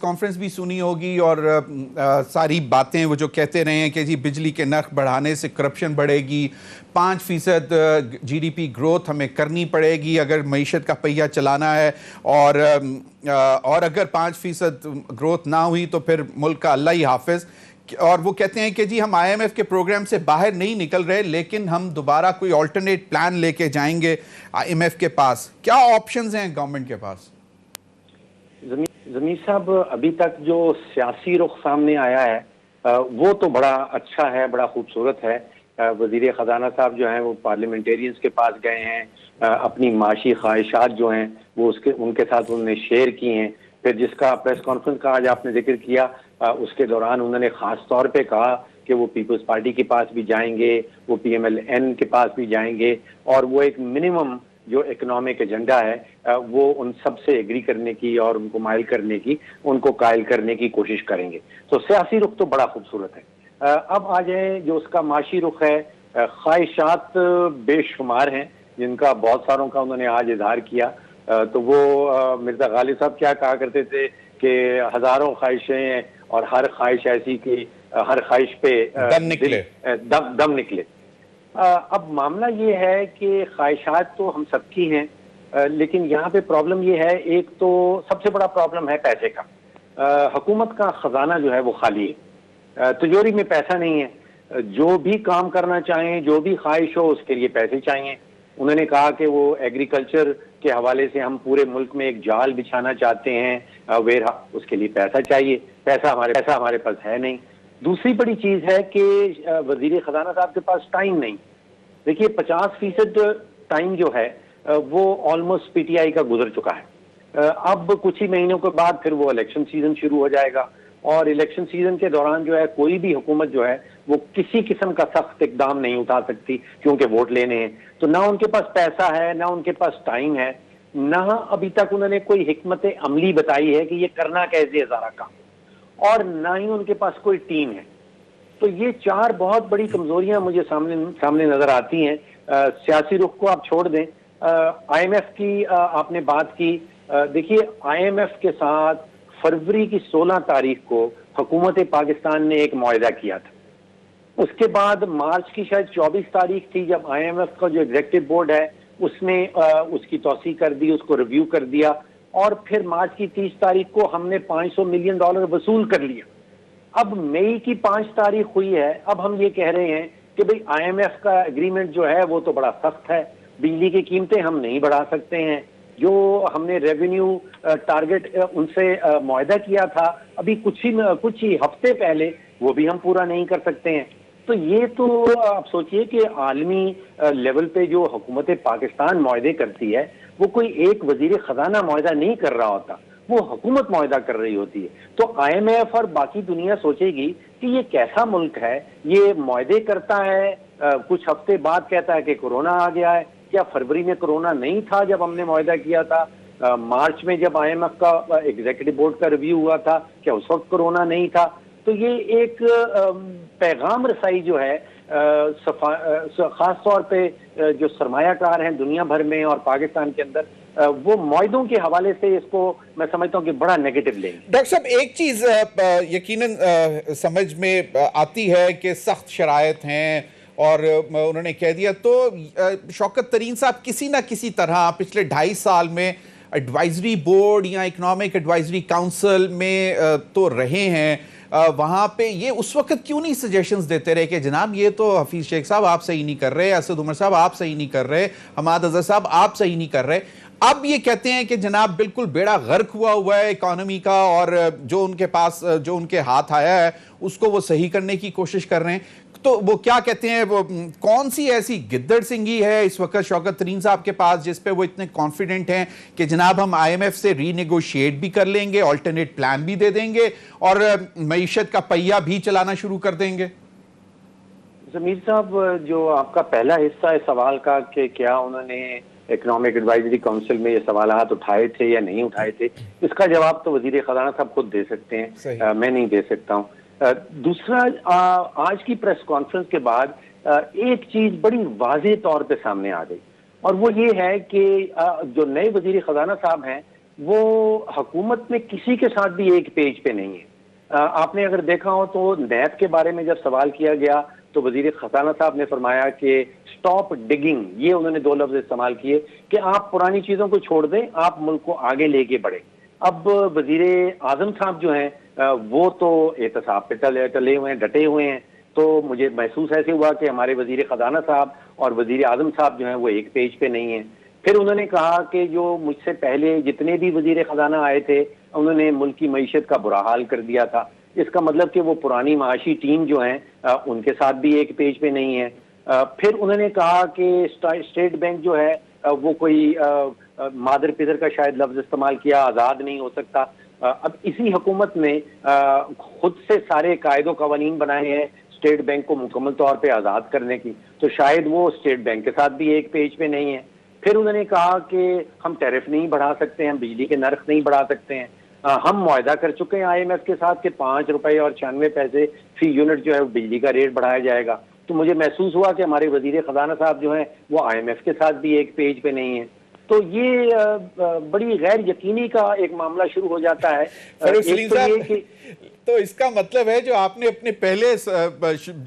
Conference بھی سنی ہوگی اور ساری باتیں وہ جو کہتے رہے ہیں کہ جی بجلی کے نرخ بڑھانے سے کرپشن بڑھے گی، 5% جی ڈی پی گروتھ ہمیں کرنی پڑے گی اگر معیشت کا پہیہ چلانا ہے، اور اگر 5% گروتھ نہ ہوئی تو پھر ملک کا اللہ ہی حافظ۔ اور وہ کہتے ہیں کہ جی ہم آئی ایم ایف کے پروگرام سے باہر نہیں نکل رہے، لیکن ہم دوبارہ کوئی آلٹرنیٹ پلان لے کے جائیں گے آئی ایم ایف کے پاس۔ کیا آپشنز ہیں گورنمنٹ کے پاس؟ ضمیر صاحب، ابھی تک جو سیاسی رخ سامنے آیا ہے وہ تو بڑا اچھا ہے، بڑا خوبصورت ہے۔ وزیر خزانہ صاحب جو ہیں وہ پارلیمنٹیرینز کے پاس گئے ہیں، اپنی معاشی خواہشات جو ہیں وہ ان کے ساتھ انہوں نے شیئر کی ہیں۔ پھر جس کا پریس کانفرنس کا آج آپ نے ذکر کیا، اس کے دوران انہوں نے خاص طور پہ کہا کہ وہ پیپلز پارٹی کے پاس بھی جائیں گے، وہ پی ایم ایل این کے پاس بھی جائیں گے، اور وہ ایک منیمم جو اکنامک ایجنڈا ہے وہ ان سب سے ایگری کرنے کی اور ان کو مائل کرنے کی، ان کو قائل کرنے کی کوشش کریں گے۔ تو سیاسی رخ تو بڑا خوبصورت ہے۔ اب آ جائیں جو اس کا معاشی رخ ہے، خواہشات بے شمار ہیں جن کا بہت ساروں کا انہوں نے آج اظہار کیا۔ تو وہ مرزا غالب صاحب کیا کہا کرتے تھے کہ ہزاروں خواہشیں ہیں اور ہر خواہش ایسی کہ ہر خواہش پہ دم نکلے۔ اب معاملہ یہ ہے کہ خواہشات تو ہم سب کی ہیں، لیکن یہاں پہ پرابلم یہ ہے، ایک تو سب سے بڑا پرابلم ہے پیسے کا۔ حکومت کا خزانہ جو ہے وہ خالی ہے، تجوری میں پیسہ نہیں ہے۔ جو بھی کام کرنا چاہیں، جو بھی خواہش ہو، اس کے لیے پیسے چاہیے۔ انہوں نے کہا کہ وہ ایگریکلچر کے حوالے سے ہم پورے ملک میں ایک جال بچھانا چاہتے ہیں، اس کے لیے پیسہ چاہیے، پیسہ ہمارے پاس ہے نہیں۔ دوسری بڑی چیز ہے کہ وزیر خزانہ صاحب کے پاس ٹائم نہیں۔ دیکھیے 50% ٹائم جو ہے وہ آلموسٹ پی ٹی آئی کا گزر چکا ہے۔ اب کچھ ہی مہینوں کے بعد پھر وہ الیکشن سیزن شروع ہو جائے گا، اور الیکشن سیزن کے دوران جو ہے کوئی بھی حکومت جو ہے وہ کسی قسم کا سخت اقدام نہیں اٹھا سکتی کیونکہ ووٹ لینے ہیں۔ تو نہ ان کے پاس پیسہ ہے، نہ ان کے پاس ٹائم ہے، نہ ابھی تک انہوں نے کوئی حکمت عملی بتائی ہے کہ یہ کرنا کیسے ہے سارا کام، اور نہ ہی ان کے پاس کوئی ٹیم ہے۔ تو یہ چار بہت بڑی کمزوریاں مجھے سامنے نظر آتی ہیں۔ سیاسی رخ کو آپ چھوڑ دیں، آئی ایم ایف کی آپ نے بات کی۔ دیکھیے آئی ایم ایف کے ساتھ فروری کی 16 تاریخ کو حکومت پاکستان نے ایک معاہدہ کیا تھا۔ اس کے بعد مارچ کی شاید 24 تاریخ تھی جب آئی ایم ایف کا جو ایگزیکٹو بورڈ ہے اس نے اس کی توثیق کر دی، اس کو ریویو کر دیا، اور پھر مارچ کی 30 تاریخ کو ہم نے $500 ملین وصول کر لیا۔ اب مئی کی 5 تاریخ ہوئی ہے، اب ہم یہ کہہ رہے ہیں کہ بھئی آئی ایم ایف کا ایگریمنٹ جو ہے وہ تو بڑا سخت ہے، بجلی کی قیمتیں ہم نہیں بڑھا سکتے ہیں، جو ہم نے ریونیو ٹارگٹ ان سے معاہدہ کیا تھا ابھی کچھ ہی ہفتے پہلے، وہ بھی ہم پورا نہیں کر سکتے ہیں۔ تو یہ تو آپ سوچئے کہ عالمی لیول پہ جو حکومت پاکستان معاہدے کرتی ہے وہ کوئی ایک وزیر خزانہ معاہدہ نہیں کر رہا ہوتا، وہ حکومت معاہدہ کر رہی ہوتی ہے۔ تو آئی ایم ایف اور باقی دنیا سوچے گی کہ یہ کیسا ملک ہے، یہ معاہدے کرتا ہے، کچھ ہفتے بعد کہتا ہے کہ کورونا آ گیا ہے۔ کیا فروری میں کورونا نہیں تھا جب ہم نے معاہدہ کیا تھا؟ مارچ میں جب آئی ایم ایف کا ایگزیکٹو بورڈ کا ریویو ہوا تھا کیا اس وقت کورونا نہیں تھا؟ تو یہ ایک پیغام رسائی جو ہے خاص طور پہ جو سرمایہ کار ہیں دنیا بھر میں اور پاکستان کے اندر، وہ معاہدوں کے حوالے سے اس کو میں سمجھتا ہوں کہ بڑا نیگیٹو لیں گے۔ ڈاکٹر صاحب ایک چیز یقیناً سمجھ میں آتی ہے کہ سخت شرائط ہیں اور انہوں نے کہہ دیا، تو شوکت ترین صاحب کسی نہ کسی طرح پچھلے 2.5 سال میں ایڈوائزری بورڈ یا اکنامک ایڈوائزری کاؤنسل میں تو رہے ہیں، وہاں پہ یہ اس وقت کیوں نہیں سجیشنز دیتے رہے کہ جناب یہ تو حفیظ شیخ صاحب آپ صحیح نہیں کر رہے، اسد عمر صاحب آپ صحیح نہیں کر رہے، حماد اظہر صاحب آپ صحیح نہیں کر رہے۔ اب یہ کہتے ہیں کہ جناب بالکل بیڑا غرق ہوا ہے اکانومی کا، اور جو ان کے پاس جو ان کے ہاتھ آیا ہے اس کو وہ صحیح کرنے کی کوشش کر رہے ہیں۔ تو وہ کیا کہتے ہیں، وہ کون سی ایسی گدڑ سنگھی ہے اس وقت شوکت ترین صاحب کے پاس جس پہ وہ اتنے کانفیڈنٹ ہیں کہ جناب ہم آئی ایم ایف سے ری نیگوشیٹ بھی کر لیں گے، آلٹرنیٹ پلان بھی دے دیں گے اور معیشت کا پہیہ بھی چلانا شروع کر دیں گے؟ ضمیر صاحب، جو آپ کا پہلا حصہ ہے سوال کا کہ کیا انہوں نے اکنامک ایڈوائزری کاؤنسل میں یہ سوالات اٹھائے تھے یا نہیں اٹھائے تھے، اس کا جواب تو وزیر خزانہ صاحب خود دے سکتے ہیں، میں نہیں دے سکتا ہوں۔ دوسرا، آج کی پریس کانفرنس کے بعد ایک چیز بڑی واضح طور پہ سامنے آ گئی، اور وہ یہ ہے کہ جو نئے وزیر خزانہ صاحب ہیں وہ حکومت میں کسی کے ساتھ بھی ایک پیج پہ نہیں ہے. آپ نے اگر دیکھا ہو تو نیب کے بارے میں جب سوال کیا گیا تو وزیر خزانہ صاحب نے فرمایا کہ سٹاپ ڈگنگ، یہ انہوں نے دو لفظ استعمال کیے کہ آپ پرانی چیزوں کو چھوڑ دیں، آپ ملک کو آگے لے کے بڑھیں. اب وزیر اعظم صاحب جو ہیں وہ تو احتساب پہ ٹلے ہوئے ہیں، ڈٹے ہوئے ہیں. تو مجھے محسوس ایسے ہوا کہ ہمارے وزیر خزانہ صاحب اور وزیر اعظم صاحب جو ہیں وہ ایک پیج پہ نہیں ہیں. پھر انہوں نے کہا کہ جو مجھ سے پہلے جتنے بھی وزیر خزانہ آئے تھے انہوں نے ملک کی معیشت کا برا حال کر دیا تھا. اس کا مطلب کہ وہ پرانی معاشی ٹیم جو ہیں ان کے ساتھ بھی ایک پیج پہ نہیں ہے. پھر انہوں نے کہا کہ اسٹیٹ بینک جو ہے وہ کوئی مادر پدر کا شاید لفظ استعمال کیا، آزاد نہیں ہو سکتا. اب اسی حکومت نے خود سے سارے قائد و قوانین بنائے ہیں اسٹیٹ بینک کو مکمل طور پہ آزاد کرنے کی، تو شاید وہ اسٹیٹ بینک کے ساتھ بھی ایک پیج پہ نہیں ہے. پھر انہوں نے کہا کہ ہم ٹیرف نہیں بڑھا سکتے ہیں، ہم بجلی کے نرخ نہیں بڑھا سکتے ہیں. ہم معاہدہ کر چکے ہیں آئی ایم ایف کے ساتھ کہ 5 روپے اور 96 پیسے فی یونٹ جو ہے بجلی کا ریٹ بڑھایا جائے گا. تو مجھے محسوس ہوا کہ ہمارے وزیر خزانہ صاحب جو ہیں وہ آئی ایم ایف کے ساتھ بھی ایک پیج پہ نہیں ہیں. تو یہ بڑی غیر یقینی کا ایک معاملہ شروع ہو جاتا ہے. فاروق سلیم صاحب، تو اس کا مطلب ہے جو آپ نے اپنے پہلے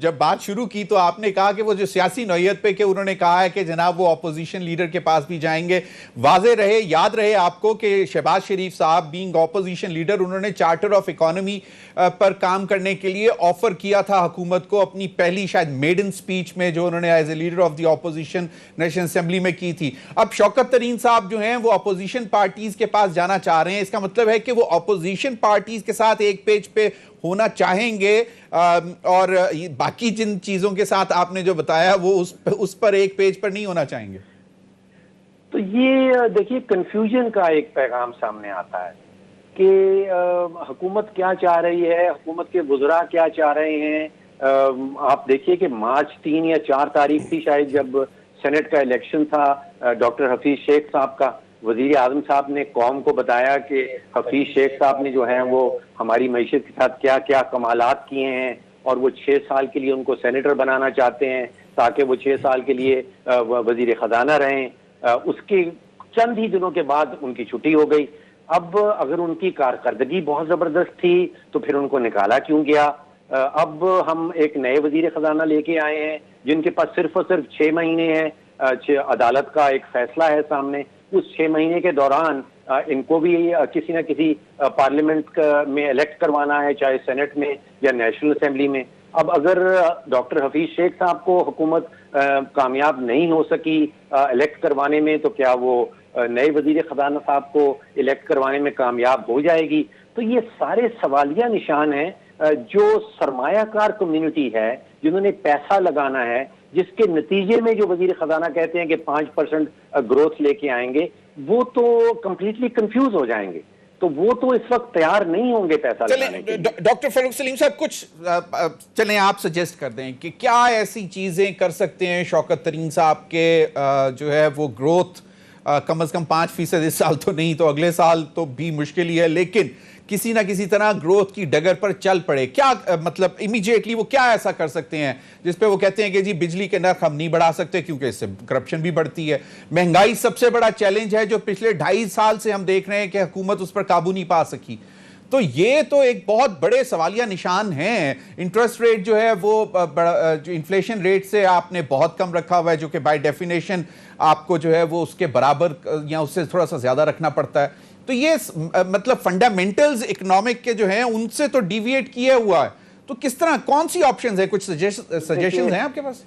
جب بات شروع کی تو آپ نے کہا کہ وہ جو سیاسی نوعیت پہ کہ انہوں نے کہا ہے کہ جناب وہ اپوزیشن لیڈر کے پاس بھی جائیں گے. واضح رہے، یاد رہے آپ کو کہ شہباز شریف صاحب بینگ اپوزیشن لیڈر انہوں نے چارٹر آف اکانومی پر کام کرنے کے لیے آفر کیا تھا حکومت کو اپنی پہلی شاید میڈن سپیچ میں جو انہوں نے as a leader of the opposition national assembly میں کی تھی. اب شوکت ترین صاحب جو ہیں وہ اپوزیشن پارٹیز کے پاس جانا چاہ رہے ہیں. اس کا مطلب ہے کہ وہ اپوزیشن پارٹیز کے ساتھ ایک پیج پہ ہونا چاہیں گے اور باقی جن چیزوں کے ساتھ آپ نے جو بتایا وہ اس پر ایک پیج پر نہیں ہونا چاہیں گے. تو یہ دیکھیے کنفیوژن کا ایک پیغام سامنے آتا ہے کہ حکومت کیا چاہ رہی ہے، حکومت کے وزراء کیا چاہ رہے ہیں. آپ دیکھیے کہ مارچ 3 یا 4 تاریخ تھی شاید جب سینٹ کا الیکشن تھا. ڈاکٹر حفیظ شیخ صاحب کا وزیر اعظم صاحب نے قوم کو بتایا کہ حفیظ شیخ صاحب نے جو ہیں وہ ہماری معیشت کے ساتھ کیا کیا کمالات کیے ہیں اور وہ 6 سال کے لیے ان کو سینیٹر بنانا چاہتے ہیں تاکہ وہ 6 سال کے لیے وزیر خزانہ رہیں. اس کے چند ہی دنوں کے بعد ان کی چھٹی ہو گئی. اب اگر ان کی کارکردگی بہت زبردست تھی تو پھر ان کو نکالا کیوں گیا؟ اب ہم ایک نئے وزیر خزانہ لے کے آئے ہیں جن کے پاس صرف اور صرف 6 مہینے ہیں. عدالت کا ایک فیصلہ ہے سامنے. اس 6 مہینے کے دوران ان کو بھی کسی نہ کسی پارلیمنٹ میں الیکٹ کروانا ہے، چاہے سینٹ میں یا نیشنل اسمبلی میں. اب اگر ڈاکٹر حفیظ شیخ صاحب کو حکومت کامیاب نہیں ہو سکی الیکٹ کروانے میں تو کیا وہ نئے وزیر خزانہ صاحب کو الیکٹ کروانے میں کامیاب ہو جائے گی؟ تو یہ سارے سوالیہ نشان ہیں. جو سرمایہ کار کمیونٹی ہے جنہوں نے پیسہ لگانا ہے، جس کے نتیجے میں جو وزیر خزانہ کہتے ہیں کہ 5% گروتھ لے کے آئیں گے، وہ تو کمپلیٹلی کنفیوز ہو جائیں گے. تو وہ تو اس وقت تیار نہیں ہوں گے پیسہ لگانے کے لیے. ڈاکٹر فاروق سلیم صاحب کچھ چلیں آپ سجیسٹ کر دیں کہ کیا ایسی چیزیں کر سکتے ہیں شوکت ترین صاحب کے جو ہے وہ گروتھ کم از کم 5% اس سال تو نہیں تو اگلے سال تو بھی مشکل ہی ہے، لیکن کسی نہ کسی طرح گروتھ کی ڈگر پر چل پڑے. کیا مطلب امیجیٹلی وہ کیا ایسا کر سکتے ہیں جس پہ وہ کہتے ہیں کہ جی بجلی کے نرخ ہم نہیں بڑھا سکتے کیونکہ اس سے کرپشن بھی بڑھتی ہے. مہنگائی سب سے بڑا چیلنج ہے جو پچھلے 2.5 سال سے ہم دیکھ رہے ہیں کہ حکومت اس پر قابو نہیں پا سکی. تو یہ تو ایک بہت بڑے سوالیہ نشان ہیں. انٹرسٹ ریٹ جو ہے وہ جو انفلیشن ریٹ سے آپ نے بہت کم رکھا ہوا ہے جو کہ بائی ڈیفینیشن آپ کو جو ہے وہ اس کے برابر یا اس سے تھوڑا سا زیادہ رکھنا پڑتا ہے. تو یہ مطلب فنڈامنٹلز اکنامک کے جو ہیں ان سے تو ڈیویٹ کیا ہوا ہے. تو کس طرح کون سی آپشنز ہیں؟ کچھ سجیشنز ہیں آپ کے پاس؟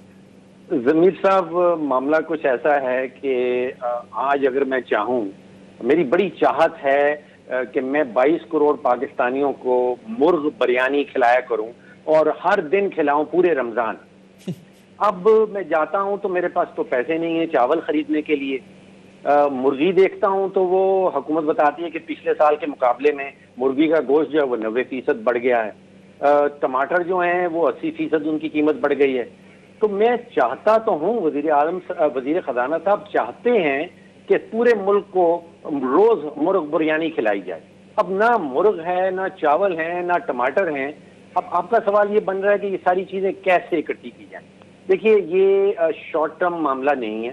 ضمیر صاحب معاملہ کچھ ایسا ہے کہ آج اگر میں چاہوں، میری بڑی چاہت ہے کہ میں 22 کروڑ پاکستانیوں کو مرغ بریانی کھلایا کروں اور ہر دن کھلاؤں پورے رمضان. اب میں جاتا ہوں تو میرے پاس تو پیسے نہیں ہیں چاول خریدنے کے لیے. مرغی دیکھتا ہوں تو وہ حکومت بتاتی ہے کہ پچھلے سال کے مقابلے میں مرغی کا گوشت جو ہے وہ 90% بڑھ گیا ہے. ٹماٹر جو ہیں وہ 80% ان کی قیمت بڑھ گئی ہے. تو میں چاہتا تو ہوں، وزیر خزانہ صاحب چاہتے ہیں کہ پورے ملک کو روز مرغ بریانی کھلائی جائے. اب نہ مرغ ہے، نہ چاول ہیں، نہ ٹماٹر ہیں. اب آپ کا سوال یہ بن رہا ہے کہ یہ ساری چیزیں کیسے اکٹھی کی جائیں. دیکھیے یہ شارٹ ٹرم معاملہ نہیں ہے.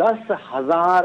10,000